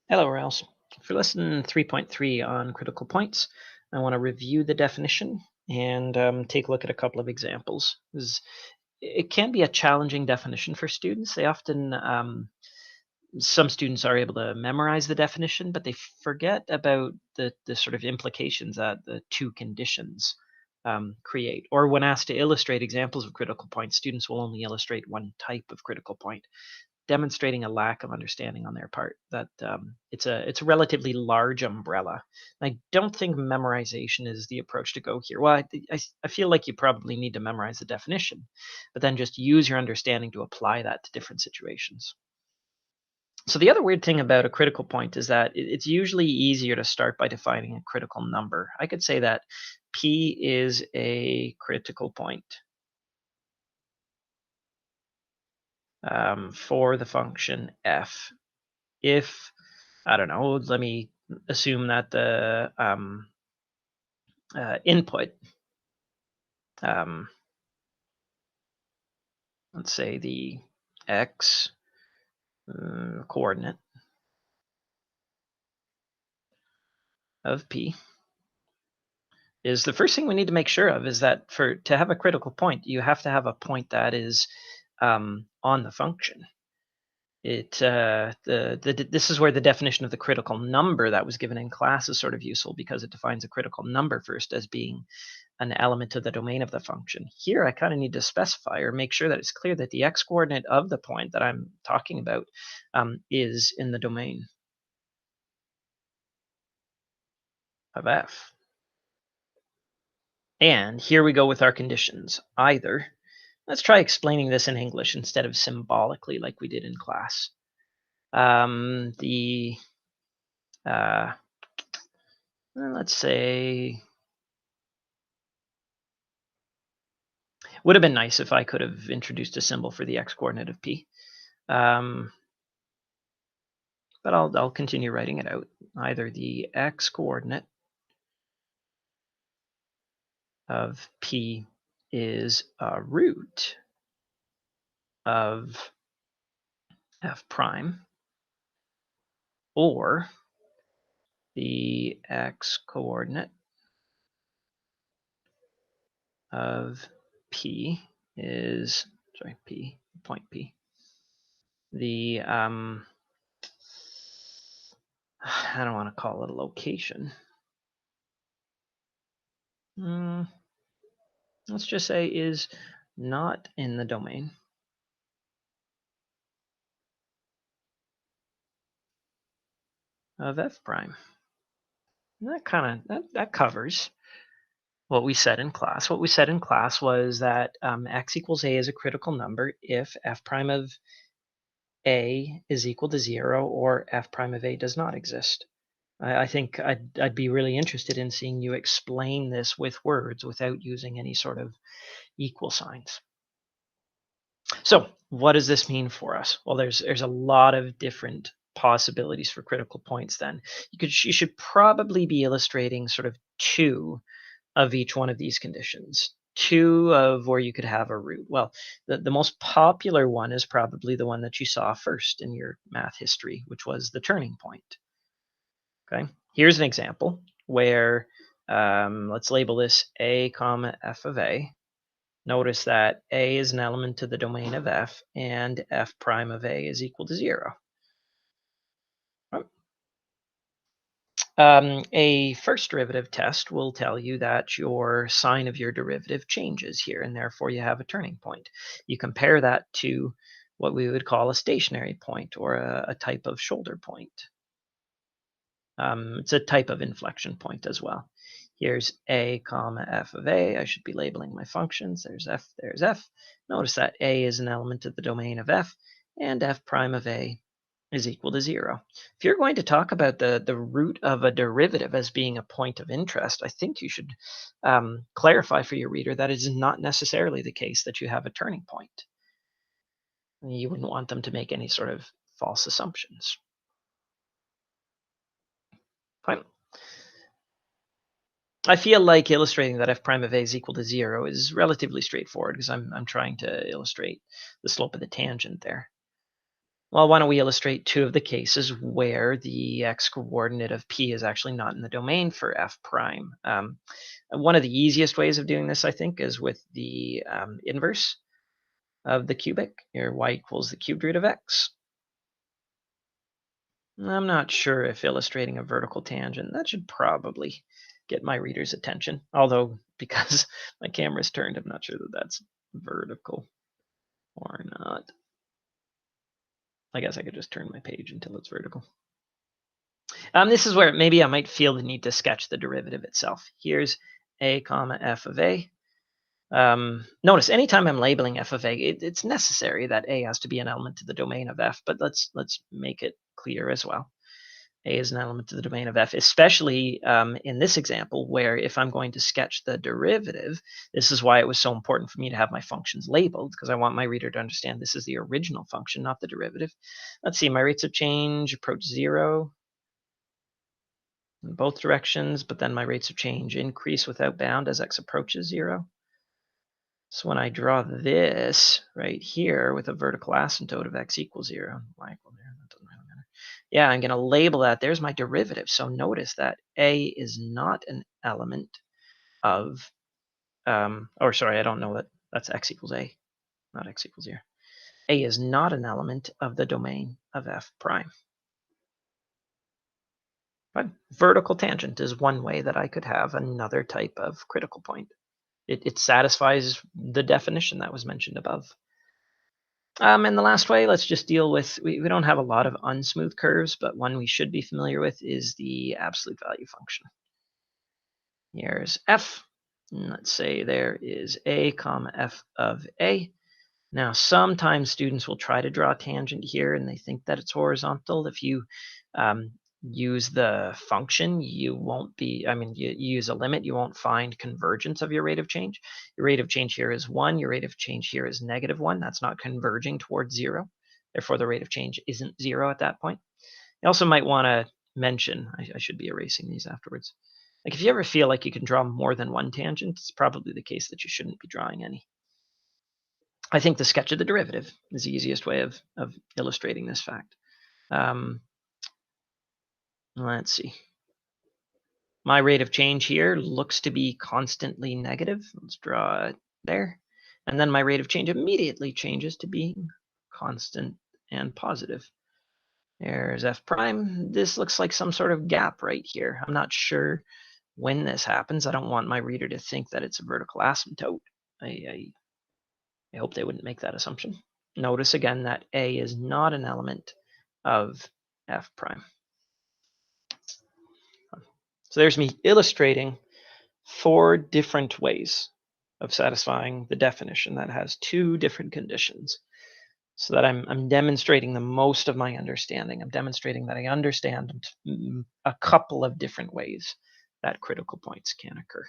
Hello, Rouse. For lesson 3.3 on critical points, I want to review the definition and take a look at a couple of examples. It can be a challenging definition for students. Some students are able to memorize the definition, but they forget about the sort of implications that the two conditions create. Or when asked to illustrate examples of critical points, students will only illustrate one type of critical point, demonstrating a lack of understanding on their part that it's a relatively large umbrella. I don't think memorization is the approach to go here. Well, I feel like you probably need to memorize the definition, but then just use your understanding to apply that to different situations. So the other weird thing about a critical point is that it's usually easier to start by defining a critical number. I could say that P is a critical point for the function f if, I don't know, let me assume that the input, um, let's say the x coordinate of P, is the first thing we need to make sure of is that to have a critical point, you have to have a point that is on the function. This is where the definition of the critical number that was given in class is sort of useful, because it defines a critical number first as being an element of the domain of the function. Here, I kind of need to specify or make sure that it's clear that the x coordinate of the point that I'm talking about is in the domain of f. And here we go with our conditions. Either, let's try explaining this in English instead of symbolically like we did in class. Let's say, would have been nice if I could have introduced a symbol for the x coordinate of P. But I'll continue writing it out. Either the x coordinate of P is a root of f prime, or the x coordinate of P is, point P, the I don't want to call it a location. Let's just say is not in the domain of f prime. And that covers what we said in class. What we said in class was that x equals a is a critical number if f prime of a is equal to 0 or f prime of a does not exist. I think I'd be really interested in seeing you explain this with words without using any sort of equal signs. So what does this mean for us? Well, there's a lot of different possibilities for critical points then. You should probably be illustrating sort of two of each one of these conditions. Two of where you could have a root. Well, the most popular one is probably the one that you saw first in your math history, which was the turning point. Okay, here's an example where let's label this a comma f of a. Notice that a is an element to the domain of f, and f prime of a is equal to 0. A first derivative test will tell you that your sign of your derivative changes here, and therefore you have a turning point. You compare that to what we would call a stationary point, or a type of shoulder point. It's a type of inflection point as well. Here's a comma f of a. I should be labeling my functions. There's f, there's f. Notice that a is an element of the domain of f, and f prime of a is equal to 0. If you're going to talk about the root of a derivative as being a point of interest, I think you should clarify for your reader that it is not necessarily the case that you have a turning point. You wouldn't want them to make any sort of false assumptions. Fine. I feel like illustrating that f prime of a is equal to 0 is relatively straightforward, because I'm trying to illustrate the slope of the tangent there. Well, why don't we illustrate two of the cases where the x-coordinate of P is actually not in the domain for f prime. One of the easiest ways of doing this, I think, is with the inverse of the cubic, here y equals the cubed root of x. I'm not sure if illustrating a vertical tangent, that should probably get my reader's attention. Although, because my camera's turned, I'm not sure that that's vertical or not. I guess I could just turn my page until it's vertical. This is where maybe I might feel the need to sketch the derivative itself. Here's a comma f of a. Notice anytime I'm labeling f of a, it's necessary that a has to be an element to the domain of f, but let's make it clear as well. A is an element to the domain of f, especially in this example where if I'm going to sketch the derivative, this is why it was so important for me to have my functions labeled, because I want my reader to understand this is the original function, not the derivative. Let's see, my rates of change approach 0 in both directions, but then my rates of change increase without bound as x approaches 0. So when I draw this right here with a vertical asymptote of x equals 0, y equals 0, that doesn't really matter. Yeah, I'm going to label that. There's my derivative. So notice that a is not an element of, or sorry, I don't know that. That's x equals a, not x equals 0. A is not an element of the domain of f prime. But vertical tangent is one way that I could have another type of critical point. It satisfies the definition that was mentioned above. And the last way, let's just deal with, we don't have a lot of unsmooth curves, but one we should be familiar with is the absolute value function. Here's f. And let's say there is a comma f of a. Now, sometimes students will try to draw a tangent here and they think that it's horizontal. If you use the function, you won't be, you use a limit, you won't find convergence of your rate of change. Your rate of change here is 1, your rate of change here is -1. That's not converging towards 0. Therefore, the rate of change isn't 0 at that point. You also might want to mention, I should be erasing these afterwards. Like if you ever feel like you can draw more than one tangent, it's probably the case that you shouldn't be drawing any. I think the sketch of the derivative is the easiest way of illustrating this fact. Let's see. My rate of change here looks to be constantly negative. Let's draw it there. And then my rate of change immediately changes to being constant and positive. There's f prime. This looks like some sort of gap right here. I'm not sure when this happens. I don't want my reader to think that it's a vertical asymptote. I hope they wouldn't make that assumption. Notice again that a is not an element of f prime. So there's me illustrating 4 different ways of satisfying the definition that has 2 different conditions, so that I'm demonstrating the most of my understanding. I'm demonstrating that I understand a couple of different ways that critical points can occur.